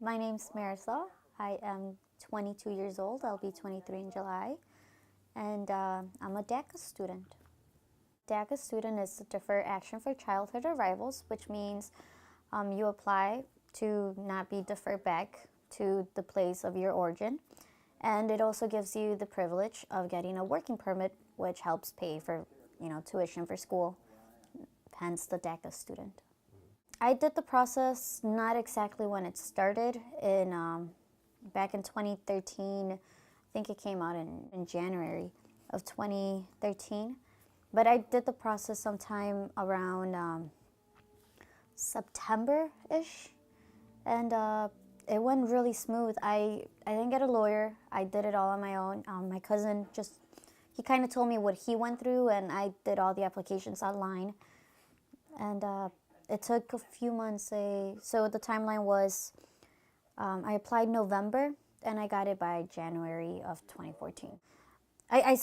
My name's Marisol. I am 22 years old. I'll be 23 in July. And I'm a DACA student. DACA student is the Deferred Action for Childhood Arrivals, which means you apply to not be deferred back to the place of your origin. And it also gives you the privilege of getting a working permit, which helps pay for, tuition for school, hence the DACA student. I did the process not exactly when it started back in 2013. I think it came out in January of 2013. But I did the process sometime around September-ish. And it went really smooth. I didn't get a lawyer. I did it all on my own. My cousin he kind of told me what he went through, and I did all the applications online. And it took a few months. So the timeline was I applied November, and I got it by January of 2014. I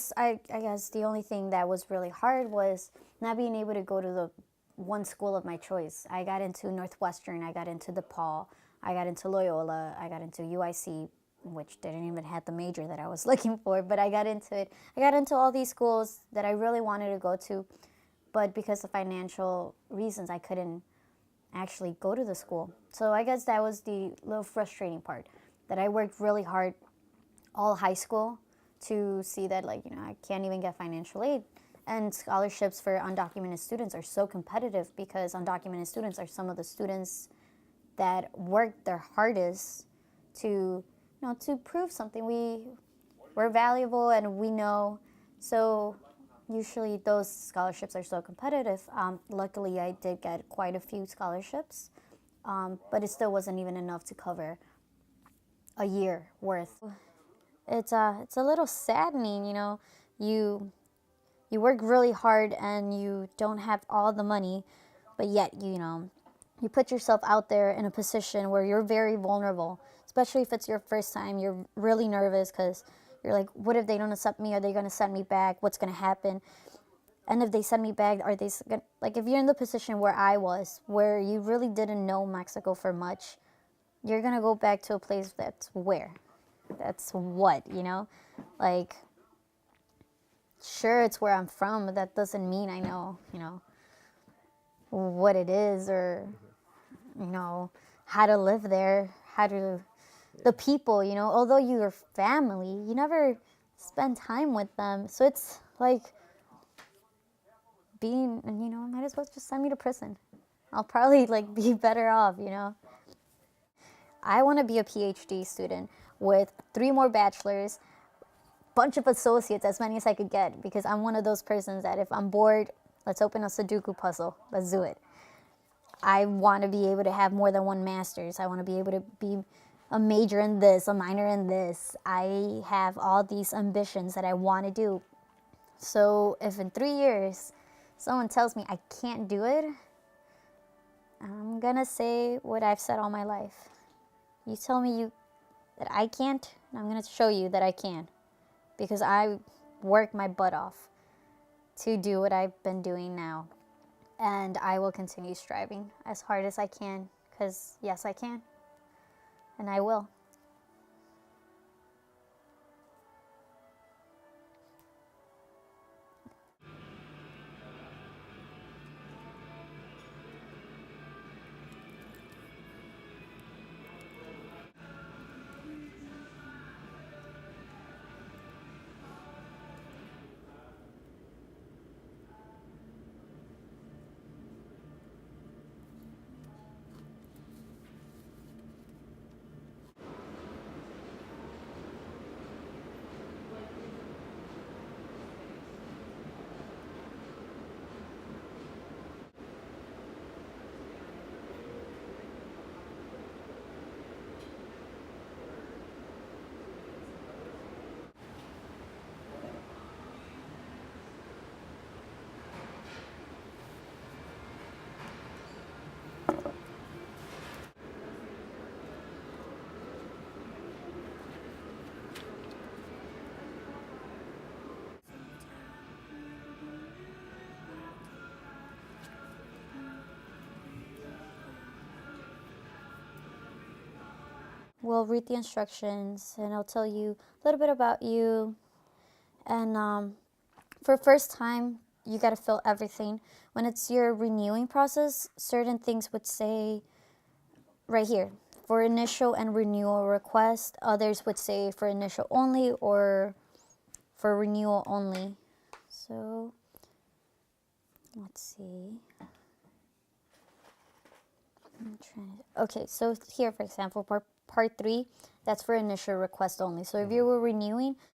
guess the only thing that was really hard was not being able to go to the one school of my choice. I got into Northwestern, I got into DePaul, I got into Loyola, I got into UIC, which didn't even have the major that I was looking for, but I got into it. I got into all these schools that I really wanted to go to, but because of financial reasons, I couldn't actually go to the school. So I guess that was the little frustrating part, that I worked really hard all high school to see that, I can't even get financial aid. And scholarships for undocumented students are so competitive because undocumented students are some of the students that work their hardest to, to prove something. We're valuable and we know. So usually those scholarships are so competitive. Luckily, I did get quite a few scholarships, but it still wasn't even enough to cover a year worth. It's a little saddening, you work really hard and you don't have all the money, but yet, you put yourself out there in a position where you're very vulnerable, especially if it's your first time. You're really nervous because you're like, what if they don't accept me? Are they going to send me back? What's going to happen? And if they send me back, are they going to, if you're in the position where I was, where you really didn't know Mexico for much, you're going to go back to a place that's where? That's what, sure, it's where I'm from, but that doesn't mean I know, what it is or, how to live there, the people, although you're family, you never spend time with them. So it's like might as well just send me to prison. I'll probably be better off, I want to be a PhD student with 3 more bachelors, bunch of associates, as many as I could get, because I'm one of those persons that if I'm bored, let's open a Sudoku puzzle. Let's do it. I want to be able to have more than 1 master's. I want to be able to be a major in this, a minor in this. I have all these ambitions that I want to do. So if in 3 years someone tells me I can't do it, I'm going to say what I've said all my life. You tell me that I can't, and I'm going to show you that I can. Because I worked my butt off to do what I've been doing now. And I will continue striving as hard as I can, because yes, I can. And I will. we'll read the instructions and it'll tell you a little bit about you. And for first time, you got to fill everything. When it's your renewing process, certain things would say right here for initial and renewal request. Others would say for initial only or for renewal only. So let's see. Okay, so here, for example, part 3, that's for initial request only. So if you were renewing,